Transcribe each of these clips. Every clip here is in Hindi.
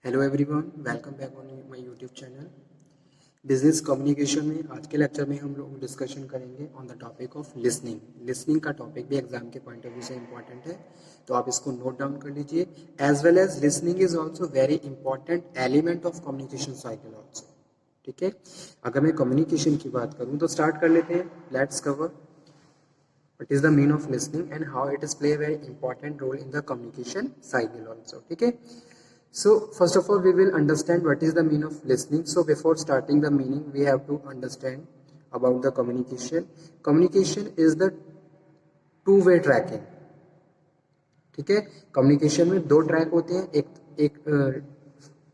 Hello everyone, welcome back on my YouTube channel. Business communication में आज के लेक्चर में हम लोग डिस्कशन करेंगे on the topic of listening. Listening का टॉपिक भी एग्जाम के पॉइंट ऑफ व्यू से इंपॉर्टेंट है, तो आप इसको नोट डाउन कर लीजिए। As well as listening is also very important element of communication cycle also. ठीक है, अगर मैं कम्युनिकेशन की बात करूँ तो स्टार्ट कर लेते हैं। Let's cover what is the mean of listening and how it is play a very important role in the communication cycle also. ठीक है, so first of all we will understand what is the mean of listening. So before starting the meaning we have to understand about the communication. Communication is the two-way tracking. ठीक है, कम्युनिकेशन में दो ट्रैक होते हैं, एक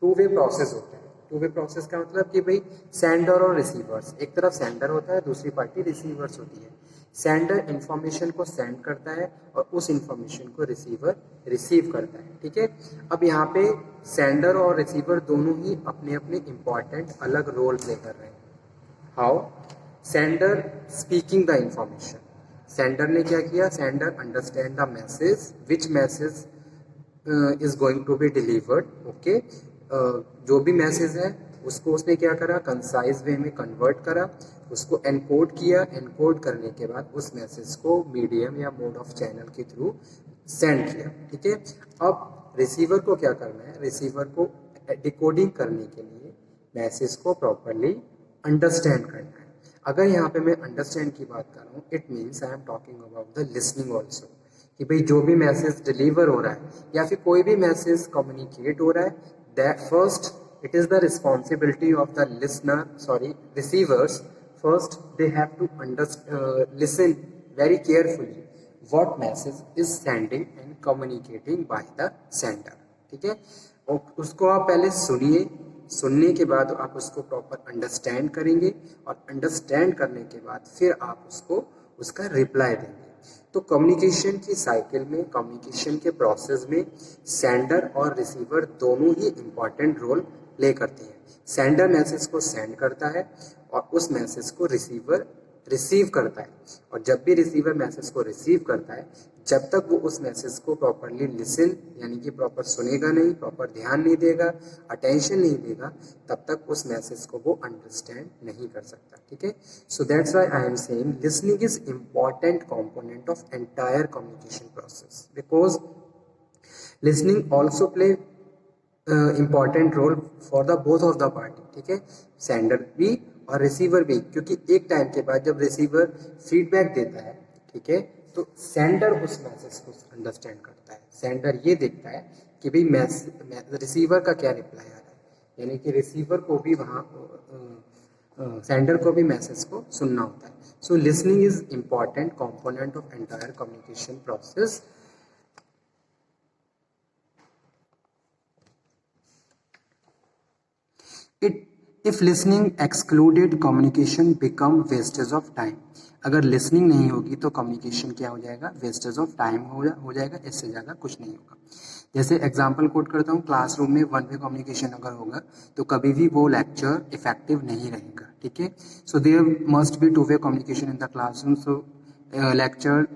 टू वे प्रोसेस होता है। टू वे प्रोसेस का मतलब कि भाई सेंडर और रिसीवर्स, एक तरफ सेंडर होता है, दूसरी पार्टी रिसीवर्स होती है। सेंडर इंफॉर्मेशन को सेंड करता है और उस इंफॉर्मेशन को रिसीवर रिसीव करता है। ठीक है, अब यहाँ पे सेंडर और रिसीवर दोनों ही अपने अपने इंपॉर्टेंट अलग रोल प्ले कर रहे हैं। How? Sender speaking the information. Sender ने क्या किया? Sender understand the message, which message is going to be delivered. Okay, जो भी मैसेज है उसको उसने क्या करा? कंसाइज वे में कन्वर्ट करा, उसको एनकोड किया। एनकोड करने के बाद उस मैसेज को मीडियम या मोड ऑफ चैनल के थ्रू सेंड किया। ठीक है, अब रिसीवर को क्या करना है? रिसीवर को डिकोडिंग करने के लिए मैसेज को प्रॉपरली अंडरस्टैंड करना है। अगर यहाँ पे मैं अंडरस्टैंड की बात कर रहा हूँ, it means I am talking about the listening also, कि भाई जो भी मैसेज डिलीवर हो रहा है या फिर कोई भी मैसेज कम्युनिकेट हो रहा है, that first it is the responsibility of the receivers. First they have to listen very carefully what message is sending and communicating by the sender. ठीक है, और उसको आप पहले सुनिए, सुनने के बाद आप उसको प्रॉपर अंडरस्टैंड करेंगे और अंडरस्टैंड करने के बाद फिर आप उसको उसका रिप्लाई देंगे। तो कम्युनिकेशन की साइकिल में, कम्युनिकेशन के प्रोसेस में सेंडर और रिसीवर दोनों ही इंपॉर्टेंट रोल प्ले करते हैं। सेंडर मैसेज को सेंड करता है और उस मैसेज को रिसीवर रिसीव करता है, और जब भी रिसीवर मैसेज को रिसीव करता है, जब तक वो उस मैसेज को प्रॉपरली लिसन यानी कि प्रॉपर सुनेगा नहीं, प्रॉपर ध्यान नहीं देगा, अटेंशन नहीं देगा, तब तक उस मैसेज को वो अंडरस्टैंड नहीं कर सकता। ठीक है, so that's why I am saying listening is important component of entire communication process, because listening also play important role for the both of the party. ठीक है, सेंडर भी और रिसीवर भी, क्योंकि एक टाइम के बाद जब रिसीवर फीडबैक देता है, ठीक है, तो सेंडर उस मैसेज को अंडरस्टैंड करता है। सेंडर ये देखता है कि भाई रिसीवर का क्या रिप्लाई आ रहा है, यानी कि रिसीवर को भी वहाँ सेंडर को भी मैसेज को सुनना होता है। So listening is important component of entire communication process. If listening excluded communication become wastage of time. अगर लिसनिंग नहीं होगी तो कम्युनिकेशन क्या हो जाएगा? वेस्टेज ऑफ टाइम हो जाएगा, इससे ज़्यादा कुछ नहीं होगा। जैसे एग्जांपल कोट करता हूँ, क्लासरूम में वन वे कम्युनिकेशन अगर होगा तो कभी भी वो लेक्चर इफेक्टिव नहीं रहेगा। ठीक है, so there must be two way communication in the classroom, so lecture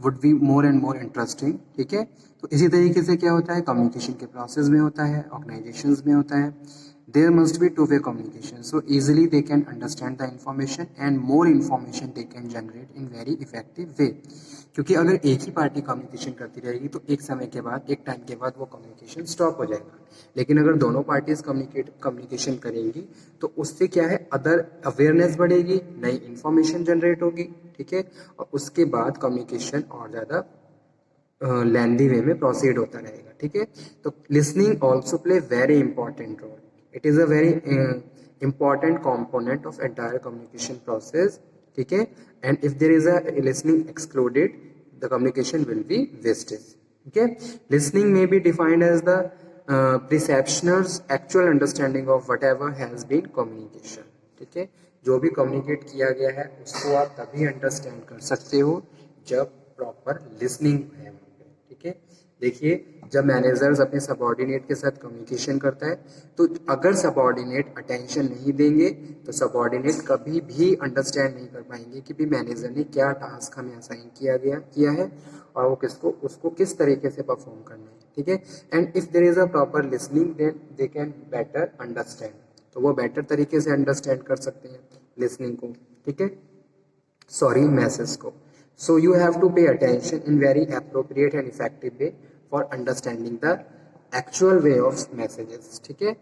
would be more and more interesting. ठीक है, तो इसी तरीके से क्या होता है? कम्युनिकेशन के प्रोसेस में होता है, ऑर्गेनाइजेशंस में होता है। There must be two-way communication, so easily they can understand the information and more information they can generate in very effective way. क्योंकि अगर एक ही पार्टी कम्युनिकेशन करती रहेगी तो एक समय के बाद, एक टाइम के बाद वो कम्युनिकेशन स्टॉप हो जाएगा। लेकिन अगर दोनों पार्टीज कम्युनिकेशन करेंगी तो उससे क्या है? अदर अवेयरनेस बढ़ेगी, नई इंफॉर्मेशन जनरेट होगी। ठीक है, और उसके बाद कम्युनिकेशन और ज़्यादा लेंदी वे में प्रोसीड होता रहेगा। ठीक है, तो listening also play very important role. It is a very important component of entire communication process. ठीक है, and if there is a listening excluded, the communication will be wasted. Okay, listening may be defined as the perceptioner's actual understanding of whatever has been communication. ठीक है, जो भी कम्युनिकेट किया गया है उसको आप तभी अंडरस्टैंड कर सकते हो जब प्रॉपर लिसनिंग है। ठीक है, देखिए, जब मैनेजर्स अपने सबऑर्डिनेट के साथ कम्युनिकेशन करता है तो अगर सबऑर्डिनेट अटेंशन नहीं देंगे तो सबऑर्डिनेट कभी भी अंडरस्टैंड नहीं कर पाएंगे कि भी मैनेजर ने क्या टास्क हमें असाइन किया है और वो उसको किस तरीके से परफॉर्म करना है। ठीक है। And if there is a proper listening then they can better understand, तो वो बेटर तरीके से अंडरस्टैंड कर सकते हैं लिसनिंग को, ठीक है, सॉरी मैसेज को। So you have to pay attention in very appropriate and effective way for understanding the actual way of messages, ठीक है,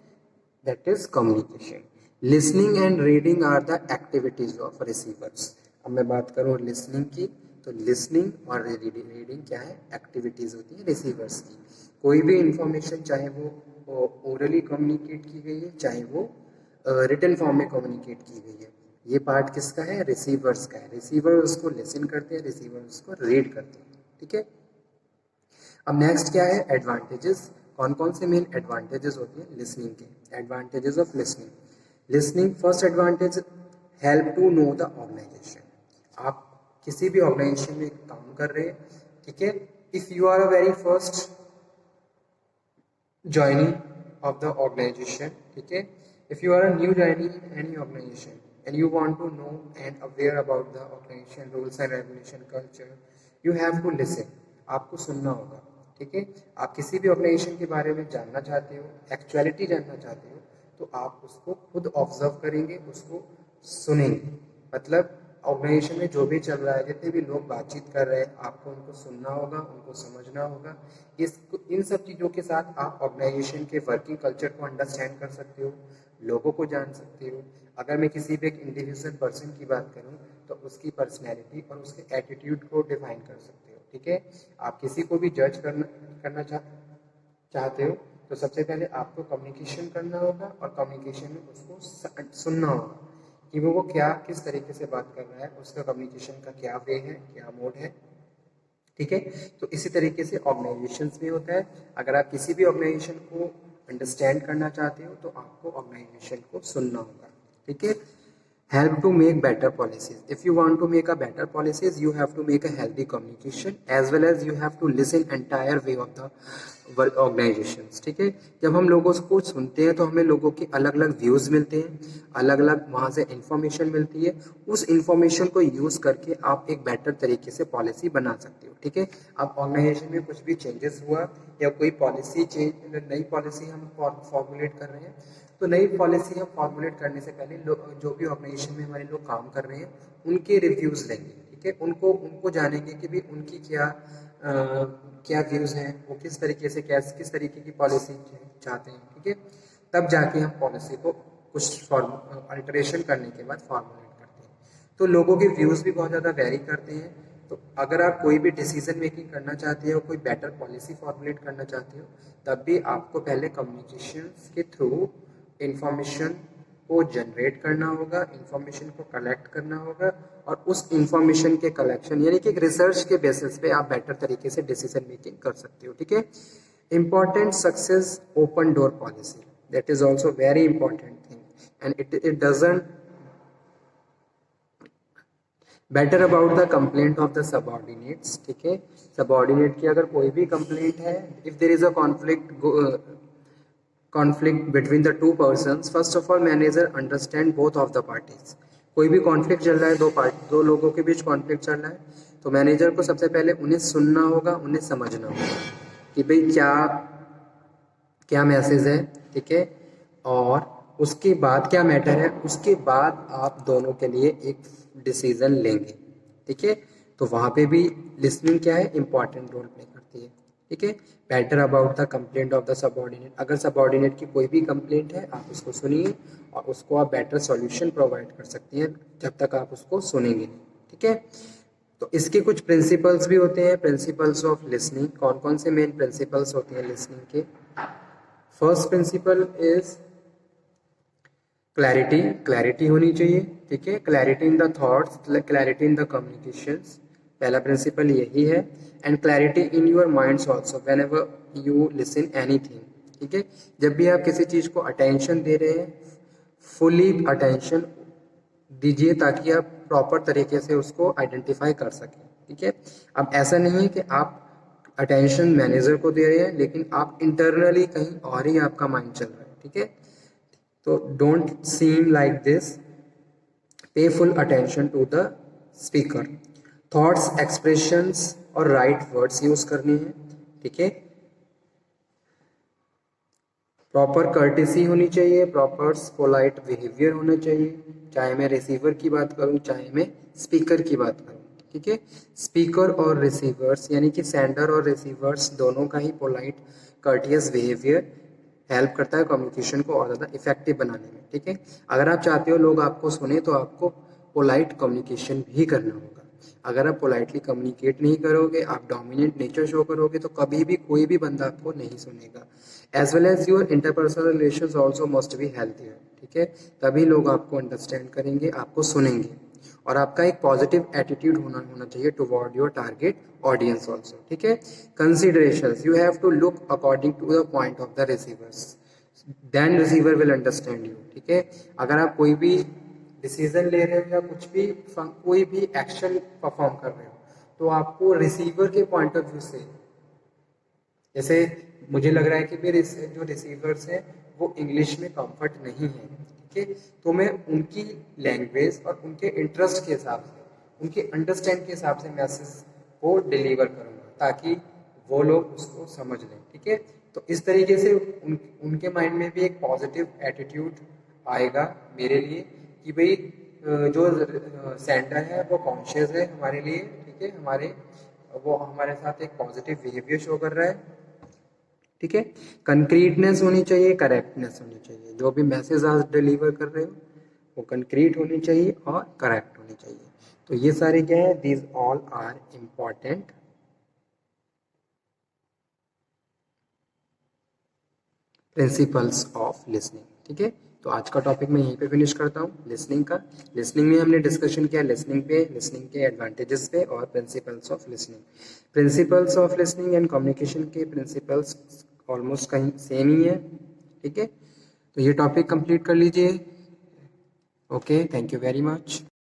that is communication. Listening and reading are the activities of receivers. अब मैं बात करूँ लिसनिंग की, तो लिसनिंग और रीडिंग क्या है, एक्टिविटीज होती है रिसीवर्स की। कोई भी इंफॉर्मेशन चाहे वो ओरली कम्युनिकेट की गई है, चाहे वो रिटन फॉर्म में कम्युनिकेट की गई है, ये पार्ट किसका है, रिसीवर्स का है। रिसीवर उसको लिसन करते हैं, रिसीवर उसको रीड करते हैं, ठीक है। अब नेक्स्ट क्या है, एडवांटेजेस। कौन कौन से मेन एडवांटेजेस होती है लिसनिंग के, advantages of listening. Listening first advantage, help to know the organization. आप किसी भी ऑर्गेनाइजेशन में काम कर रहे हैं, ठीक है, if you are a very first joining of the organization, ठीक है, if you are a new joining in any organization and you want to know and aware about the organization rules and regulation culture, you have to listen, आपको सुनना होगा, ठीक है। आप किसी भी ऑर्गेनाइजेशन के बारे में जानना चाहते हो, एक्चुअलिटी जानना चाहते हो, तो आप उसको खुद ऑब्जर्व करेंगे, उसको सुनेंगे। मतलब ऑर्गेनाइजेशन में जो भी चल रहा है, जितने भी लोग बातचीत कर रहे हैं, आपको उनको सुनना होगा, उनको समझना होगा। इन सब चीज़ों के साथ आप ऑर्गेनाइजेशन के वर्किंग कल्चर को अंडरस्टैंड कर सकते हो, लोगों को जान सकते हो। अगर मैं किसी भी एक इंडिविजुअल पर्सन की बात करूं, तो उसकी पर्सनैलिटी और उसके एटीट्यूड को डिफाइन कर सकते हो, ठीक है। आप किसी को भी जज करना चाहते हो, तो सबसे पहले आपको कम्युनिकेशन करना होगा, और कम्युनिकेशन में उसको सुनना होगा कि वो क्या किस तरीके से बात कर रहा है, उसका कम्युनिकेशन का क्या वे है, क्या मोड है, ठीक है। तो इसी तरीके से ऑर्गेनाइजेशंस में होता है। अगर आप किसी भी ऑर्गेनाइजेशन को अंडरस्टैंड करना चाहते हो, तो आपको ऑर्गेनाइजेशन को सुनना होगा, ठीक है। help to make better policies. If you want to make a better policies, you have to make a healthy communication as well as you have to listen entire way of the work organisations, ठीक है। जब हम लोगों को सुनते हैं, तो हमें लोगों के अलग अलग व्यूज़ मिलते हैं, अलग अलग वहाँ से इंफॉर्मेशन मिलती है। उस इंफॉर्मेशन को यूज़ करके आप एक बेटर तरीके से पॉलिसी बना सकते हो, ठीक है। अब ऑर्गेनाइजेशन में कुछ भी चेंजेस हुआ या कोई पॉलिसी चेंज, नई पॉलिसी हम फॉर्मुलेट कर रहे हैं, तो नई पॉलिसी हम फॉर्मुलेट करने से पहले जो भी ऑर्गेनाइजेशन में हमारे लोग काम कर रहे हैं, उनके रिव्यूज़ लेंगे, ठीक है। उनको जानेंगे कि भी उनकी क्या व्यूज़ हैं, वो किस तरीके से किस तरीके की पॉलिसी चाहते हैं, ठीक है। तब जाके हम पॉलिसी को कुछ अल्टरेशन करने के बाद फॉर्मुलेट करते हैं। तो लोगों के व्यूज़ भी बहुत ज़्यादा वेरी करते हैं। तो अगर आप कोई भी डिसीजन मेकिंग करना चाहते हो, कोई बेटर पॉलिसी फॉर्मुलेट करना चाहते हो, तब भी आपको पहले कम्युनिकेशन के थ्रू इंफॉर्मेशन को जनरेट करना होगा, इंफॉर्मेशन को कलेक्ट करना होगा, और उस इंफॉर्मेशन के कलेक्शन यानी कि एक रिसर्च के बेसिस पे आप बेटर तरीके से डिसीजन मेकिंग कर सकते हो, ठीक है। Important success open door policy, that is also very important thing, and it doesn't better about the complaint of the subordinates, ठीक है। सबऑर्डिनेट की अगर कोई भी कंप्लेंट है, if there is a conflict between the two persons, first of all manager understand both of the parties। कोई भी कॉन्फ्लिक्ट चल रहा है, दो लोगों के बीच कॉन्फ्लिक्ट चल रहा है, तो मैनेजर को सबसे पहले उन्हें सुनना होगा, उन्हें समझना होगा कि भाई क्या मैसेज है, ठीक है, और उसके बाद क्या मैटर है, उसके बाद आप दोनों के लिए एक डिसीजन लेंगे, ठीक है। तो वहाँ पे भी लिसनिंग क्या है, इंपॉर्टेंट रोल प्ले करती है, ठीक है। Better about the complaint of the subordinate, अगर सबऑर्डिनेट की कोई भी कंप्लेंट है, आप उसको सुनिए और उसको आप बेटर सॉल्यूशन प्रोवाइड कर सकते हैं जब तक आप उसको सुनेंगे, ठीक है। तो इसके कुछ प्रिंसिपल्स भी होते हैं, प्रिंसिपल्स ऑफ लिसनिंग। कौन कौन से मेन प्रिंसिपल्स होते हैं लिसनिंग के? फर्स्ट प्रिंसिपल इज क्लैरिटी होनी चाहिए, ठीक है। Clarity in the thoughts, clarity in the communications, पहला प्रिंसिपल यही है। And clarity in your minds also when ever you listen anything, ठीक है। जब भी आप किसी चीज़ को अटेंशन दे रहे हैं, फुली अटेंशन दीजिए ताकि आप प्रॉपर तरीके से उसको आइडेंटिफाई कर सकें, ठीक है। अब ऐसा नहीं है कि आप अटेंशन मैनेजर को दे रहे हैं लेकिन आप इंटरनली कहीं और ही आपका माइंड चल रहा है, ठीक है। तो don't seem like this, pay full attention to the speaker. Thoughts, expressions और राइट वर्ड्स यूज करने हैं, ठीक है। प्रॉपर कर्टेसी होनी चाहिए, प्रॉपर पोलाइट बिहेवियर होना चाहिए, चाहे मैं रिसीवर की बात करूं चाहे मैं स्पीकर की बात करूं, ठीक है। स्पीकर और रिसीवर्स यानी कि सेंडर और रिसीवर्स दोनों का ही पोलाइट कर्टियस बिहेवियर हेल्प करता है कम्युनिकेशन को और ज़्यादा इफेक्टिव बनाने में, ठीक है। अगर आप चाहते हो लोग आपको सुने तो आपको पोलाइट कम्युनिकेशन भी करना होगा। अगर आप पोलाइटली कम्युनिकेट नहीं करोगे, आप डोमिनेंट नेचर शो करोगे तो कभी भी कोई भी बंदा आपको नहीं सुनेगा। As well as your interpersonal relations also must be healthier, ठीक है। तभी लोग आपको अंडरस्टैंड करेंगे, आपको सुनेंगे, और आपका एक पॉजिटिव एटीट्यूड होना चाहिए toward your target audience also, ठीक है। Considerations, you have to look according to the point of the receivers, then receiver will understand you, ठीक है। अगर आप कोई भी डिसीजन ले रहे हो या कुछ भी कोई भी एक्शन परफॉर्म कर रहे हो तो आपको रिसीवर के पॉइंट ऑफ व्यू से, जैसे मुझे लग रहा है कि मेरे जो रिसीवर्स हैं वो इंग्लिश में कंफर्ट नहीं है, ठीक है, तो मैं उनकी लैंग्वेज और उनके इंटरेस्ट के हिसाब से, उनके अंडरस्टैंड के हिसाब से मैसेज को डिलीवर करूँगा ताकि वो लोग उसको समझ लें, ठीक है। तो इस तरीके से उनके माइंड में भी एक पॉजिटिव एटीट्यूड आएगा मेरे लिए कि भाई जो सेंडर है वो कॉन्शियस है हमारे लिए, ठीक है, वो हमारे साथ एक पॉजिटिव बिहेवियर शो कर रहा है, ठीक है। कंक्रीटनेस होनी चाहिए, करेक्टनेस होनी चाहिए, जो भी मैसेज आज डिलीवर कर रहे हो वो कंक्रीट होनी चाहिए और करेक्ट होनी चाहिए। तो ये सारे क्या है, these all are important principles of listening, ठीक है। तो आज का टॉपिक मैं यहीं पे फिनिश करता हूँ लिसनिंग का। लिसनिंग में हमने डिस्कशन किया लिसनिंग पे, लिसनिंग के एडवांटेजेस पे और principles of listening. Principles of listening and communication के प्रिंसिपल्स ऑलमोस्ट कहीं सेम ही है, ठीक है। तो ये टॉपिक कंप्लीट कर लीजिए। Okay, thank you very much.